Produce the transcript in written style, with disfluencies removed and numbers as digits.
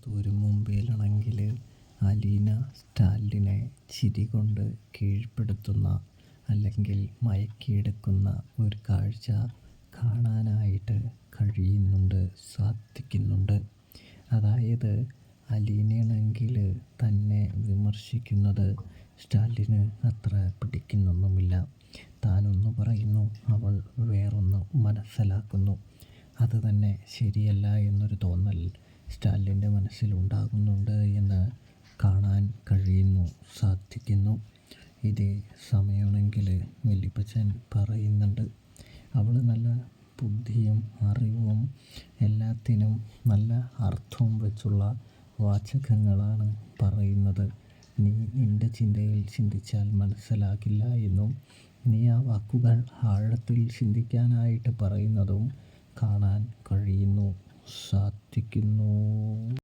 തുരുമ്പുംപേലാണെങ്കിൽ അലീന സ്റ്റാലിനെ ചിരികൊണ്ട് കീഴ്പ്പെടുത്തുന്ന അല്ലെങ്കിൽ മയക്കിയെടുക്കുന്ന ഒരു കാഴ്ച കാണാനായിട്ട് സാധിക്കുന്നുണ്ട്. അതായത് അലീനയാണെങ്കിൽ തന്നെ വിമർശിക്കുന്നത് സ്റ്റാലിന് അത്ര പിടിക്കുന്നൊന്നുമില്ല. താനൊന്ന് പറയുന്നു, അവൾ വേറൊന്ന് മനസ്സിലാക്കുന്നു. അത് തന്നെ ശരിയല്ല എന്നൊരു തോന്നൽ സ്റ്റാലിൻ്റെ മനസ്സിലുണ്ടാകുന്നുണ്ട് എന്ന് കാണാൻ സാധിക്കുന്നു. ഇതേ സമയമാണെങ്കിൽ വല്യപ്പച്ചൻ പറയുന്നുണ്ട്, അവൾ നല്ല ബുദ്ധിയും അറിവും എല്ലാത്തിനും നല്ല അർത്ഥവും വെച്ചുള്ള വാചകങ്ങളാണ് പറയുന്നത്. നീ നിൻ്റെ ചിന്തയിൽ ചിന്തിച്ചാൽ മനസ്സിലാകില്ല എന്നും നീ ആ വാക്കുകൾ ആഴത്തിൽ ചിന്തിക്കാനായിട്ട് പറയുന്നതും കാണാൻ സാധിക്കുന്നു.